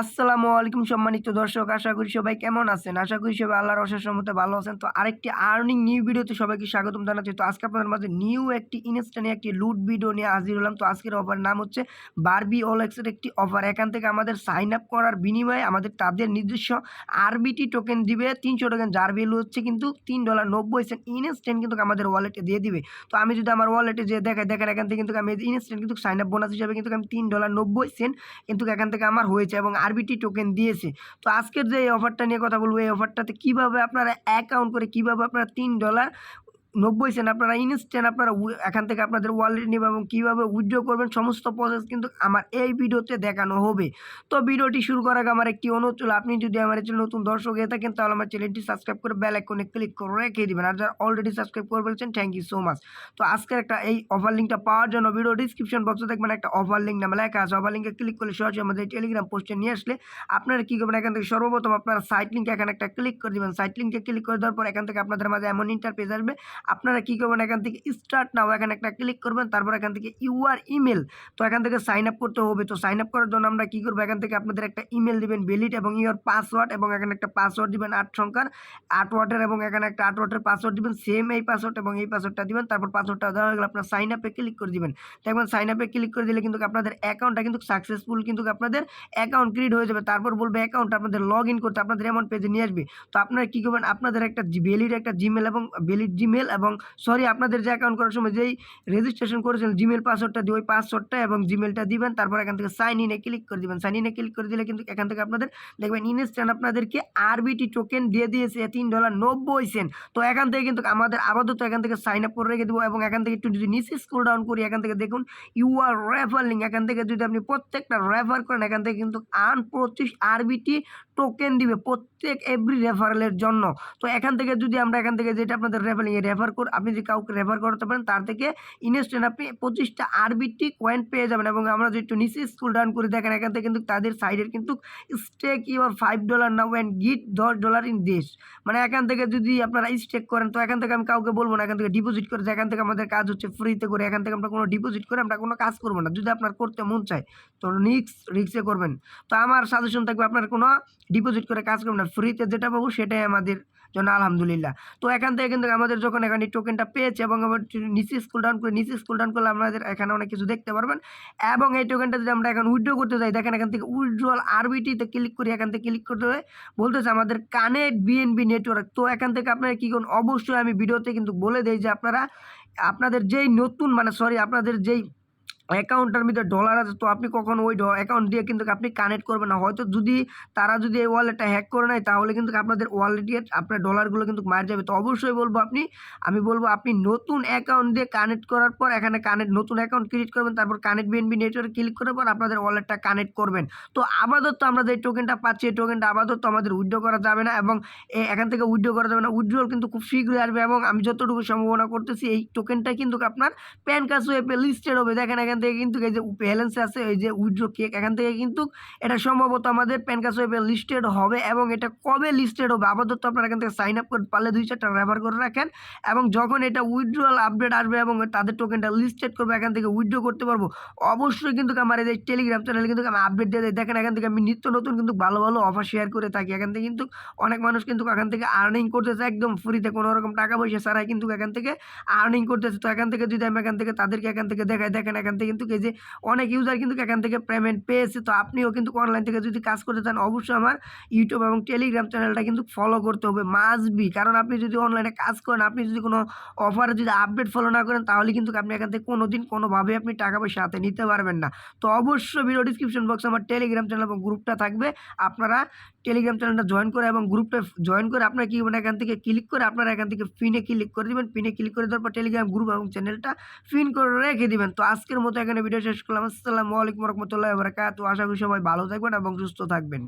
আসসালামু আলাইকুম সম্মানিত দর্শক, আশা করি সবাই কেমন আছেন। আশা করি সবাই আল্লাহর অশেষ রহমতে ভালো আছেন। তো আরেকটি আর্নিং নিউ ভিডিওতে সবাইকে স্বাগতম জানাচ্ছি। তো আজকে আপনাদের মাঝে নিউ একটি ইনস্ট্যান্ট একটি লুট ভিডিও নিয়ে হাজির হলাম। তো আজকের অফার নাম হচ্ছে বারবিওলেক্সের একটি অফার। এখান থেকে আমাদের সাইন আপ করার বিনিময়ে আমাদের তাদের নিজস্ব আরবিটি টোকেন দিবে ৩০০ টোকেন, যার ভ্যালু হচ্ছে কিন্তু $3.90 ইনস্ট্যান্ট কিন্তু আমাদের ওয়ালেটে দিয়ে দিবে। তো আমি যদি আমার ওয়ালেটে যে দেখেন এখান থেকে কিন্তু আমি ইনস্ট্যান্ট কিন্তু সাইন আপ বোনাস হিসাবে কিন্তু আমি $3.90 কিন্তু এখান থেকে আমার হয়েছে এবং আরবিটি টোকেন দিয়েছে। তো আজকের যে এই অফারটা নিয়ে কথা বলবো, এই অফারটাতে কিভাবে আপনারা অ্যাকাউন্ট করে কিভাবে আপনারা $3.90 আপনারা ইনস্ট্যান্ট আপনারা এখান থেকে আপনাদের ওয়ালেট নেবেন এবং কীভাবে উইথড্র করবেন সমস্ত প্রসেস কিন্তু আমার এই ভিডিওতে দেখানো হবে। তো ভিডিওটি শুরু করার আগে আমার একটি অনুরোধ ছিল, আপনি যদি আমার চ্যানেল নতুন দর্শক হয়ে থাকেন তাহলে আমার চ্যানেলটি সাবস্ক্রাইব করে বেল আইকনে ক্লিক করে রেখে দিবেন। আর যারা অলরেডি সাবস্ক্রাইব করে ফেলছেন থ্যাংক ইউ সো মাচ। তো আজকের একটা এই অফার লিঙ্কটা পাওয়ার জন্য ভিডিও ডিসক্রিপশন বক্সে দেখবেন একটা অফার লিঙ্ক নামে লেখা আছে। অফার লিঙ্কে ক্লিক করলে সরাসরি আমাদের টেলিগ্রাম পোস্টে নিয়ে আসলে আপনারা কী করবেন, এখান থেকে সর্বপ্রথম আপনারা সাইট লিঙ্কে এখানে একটা ক্লিক করে দেবেন। সাইট লিঙ্কে ক্লিক করে দেওয়ার পর এখান থেকে আপনাদের মাঝে এমন ইন্টারফেস আসবে। আপনারা কী করবেন, এখান থেকে স্টার্ট নাও এখানে একটা ক্লিক করবেন, তারপর এখান থেকে ইউআর ইমেল। তো এখান থেকে সাইন আপ করতে হবে। তো সাইন আপ করার জন্য আমরা কী করবো, এখান থেকে আপনাদের একটা ইমেল দিবেন ভ্যালিড এবং ইউর পাসওয়ার্ড, এবং এখানে একটা পাসওয়ার্ড দিবেন 8 সংখ্যার 8 ওয়াটের, এবং এখানে একটা 8 ওয়াটের পাসওয়ার্ড দিবেন, সেম এই পাসওয়ার্ড এবং এই পাসওয়ার্ডটা দিবেন। তারপর পাসওয়ার্ডটা দেওয়া হয়ে গেলে আপনার সাইন আপে ক্লিক করে দিবেন। দেখবেন সাইন আপে ক্লিক করে দিলে কিন্তু আপনাদের অ্যাকাউন্টটা কিন্তু সাকসেসফুল কিন্তু আপনাদের অ্যাকাউন্ট ক্রিয়েট হয়ে যাবে। তারপর বলবে অ্যাকাউন্ট আপনাদের লগ ইন করতে, আপনাদের এমন পেজে নিয়ে আসবে। তো আপনারা কী করবেন, আপনাদের একটা ভ্যালিড একটা জিমেল এবং ভ্যালিড জিমেল এবং আপনাদের যে অ্যাকাউন্ট করার সময় যেই রেজিস্ট্রেশন করেছেন জিমেল পাসওয়ার্ডটা দিয়ে ওই পাসওয়ার্ডটা এবং জিমেলটা দিবেন। তারপর এখান থেকে সাইন ইনে ক্লিক করে দিবেন। সাইন ইনে ক্লিক করে দিলে কিন্তু এখান থেকে আপনাদের দেখবেন ইনস্ট্যান্ট আপনাদেরকে আরবিটি টোকেন দিয়ে দিয়েছে $3.90। তো এখান থেকে কিন্তু আমাদের আপাতত এখান থেকে সাইন আপ করে রেখে দেবো এবং এখান থেকে একটু যদি নিচে স্ক্রল ডাউন করি এখান থেকে দেখুন ইউআর রেফার লিঙ্ক। এখান থেকে যদি আপনি প্রত্যেকটা রেফার করেন এখান থেকে কিন্তু 25 আরবিটি টোকেন দিবে প্রত্যেক এভরি রেফারেলের জন্য। তো এখান থেকে যদি আমরা এখান থেকে যেটা আপনাদের রেফারিংয়ে রেফার করে আপনি যে কাউকে রেফার করতে পারেন তার থেকে ইনস্ট্যান্ট আপনি 25টা আরবিটি কয়েন পেয়ে যাবেন। এবং আমরা যদি একটু নিচে স্ক্রল ডাউন করে দেখেন এখান থেকে কিন্তু তাদের সাইডের কিন্তু স্টেক ইউর $5 নাও অ্যান্ড গিট $10 ইন দিস, মানে এখান থেকে যদি আপনারা স্টেক করেন তো এখান থেকে আমি কাউকে বলবো না এখান থেকে ডিপোজিট করে, এখান থেকে আমাদের কাজ হচ্ছে ফ্রিতে করে, এখান থেকে আমরা কোনো ডিপোজিট করে আমরা কোনো কাজ করবো না। যদি আপনার করতে মন চায় তো রিক্সে করবেন। তো আমার সাজেশন থাকবে আপনার কোনো ডিপোজিট করে কাজ করবেন না, ফ্রিতে যেটা পাবো সেটাই আমাদের জন্য আলহামদুলিল্লাহ। তো এখান থেকে কিন্তু আমাদের যখন এখানে টোকেনটা পেয়েছে এবং আবার নিচে স্ক্রল ডাউন করলে আমাদের এখানে অনেক কিছু দেখতে পারবেন। এবং এই টোকেনটা যদি আমরা এখন উইথড্র করতে যাই দেখেন এখান থেকে উইথড্রল আরবিটিতে ক্লিক করি, এখান থেকে ক্লিক করতে হয়ে বলতেছে আমাদের কানেক্ট বিএনবি নেটওয়ার্ক। তো এখান থেকে আপনারা কী করুন, অবশ্যই আমি ভিডিওতে কিন্তু বলে দিই যে আপনারা আপনাদের যেই নতুন আপনাদের যেই অ্যাকাউন্টের ভিতরে ডলার আছে তো আপনি কখনো ওই অ্যাকাউন্ট দিয়ে কিন্তু আপনি কানেক্ট করবেন না। হয়তো যদি তারা যদি এই ওয়ালেটটা হ্যাক করে নেয় তাহলে কিন্তু আপনাদের ওয়ালেটে আপনার ডলারগুলো কিন্তু মার যাবে। তো অবশ্যই বলবো আমি বলবো আপনি নতুন অ্যাকাউন্ট দিয়ে কানেক্ট করার পর এখানে নতুন অ্যাকাউন্ট ক্রিয়েট করবেন, তারপর কানেক্ট বিএনবি নেটওয়ার্কে ক্লিক করার পর আপনাদের ওয়ালেটটা কানেক্ট করবেন। তো আপাতত আমরা যে টোকেনটা পাচ্ছি এই টোকেনটা আপাতত আমাদের উইথড্র করা যাবে না এবং এখান থেকে উইথড্র করা যাবে না। উইথড্রল কিন্তু খুব শীঘ্রই আসবে এবং আমি যতটুকু সম্ভাবনা করতেছি এই টোকেনটা কিন্তু আপনার প্যানকাস ওয়েবে লিস্টেড হবে। দেখেন এখান থেকে কিন্তু এই যে ব্যালেন্সে আছে এই যে উইথড্র কেক, এখান থেকে কিন্তু এটা সম্ভবত আমাদের প্যানকাস ওয়েবে লিস্টেড হবে। এবং এটা কবে লিস্টেড হবে আপাতত আপনারা এখান থেকে সাইন আপ করে পারলে 2-4টা রেফার করে রাখেন এবং যখন এটা উইথড্রল আপডেট আসবে এবং তাদের টোকেনটা লিস্টেড করবে এখান থেকে উইথড্র করতে পারবো। অবশ্যই কিন্তু আমার এই যে টেলিগ্রাম চ্যানেলে কিন্তু আমি আপডেট দিয়ে দিই। দেখেন এখান থেকে আমি নিত্য নতুন কিন্তু ভালো ভালো অফার শেয়ার করে থাকি। এখান থেকে কিন্তু অনেক মানুষ কিন্তু এখান থেকে আর্নিং করতেছে একদম ফ্রিতে, কোনো রকম টাকা পয়সা ছাড়াই কিন্তু এখান থেকে আর্নিং করতেছে। তো এখান থেকে যদি আমি এখান থেকে তাদেরকে এখান থেকে দেখাই দেখেন এখান থেকে কিন্তু এই যে অনেক ইউজার কিন্তু এখান থেকে পেমেন্ট পেয়েছে। তো আপনিও কিন্তু অনলাইন থেকে যদি কাজ করতে চান অবশ্যই আমার ইউটিউব এবং টেলিগ্রাম চ্যানেলটা কিন্তু ফলো করতে হবে, মাস্ট বি। কারণ আপনি যদি অনলাইনে কাজ করেন আপনি যদি কোনো অফারে যদি আপডেট ফলো না করেন তাহলে কিন্তু আপনি এখান থেকে কোনোদিন কোনোভাবে আপনি টাকা পয়সা হাতে নিতে পারবেন না। তো অবশ্যই ভিডিও ডিসক্রিপশন বক্সে আমার টেলিগ্রাম চ্যানেল এবং গ্রুপটা থাকবে, আপনারা টেলিগ্রাম চ্যানেলটা জয়েন করে এবং গ্রুপটা জয়েন করে আপনারা কি মানে এখান থেকে ক্লিক করে আপনারা এখান থেকে পিনে ক্লিক করে দেবেন। পিনে ক্লিক করে দেওয়ার পর টেলিগ্রাম গ্রুপ এবং চ্যানেলটা পিন করে রেখে দিবেন। তো আজকের মতো এখানে ভিডিও শেষ করলাম। আসসালামু আলাইকুম রহমতুল্লাহি ওয়া বারাকাতুহু। আশা করি সবাই ভালো থাকবেন এবং সুস্থ থাকবেন।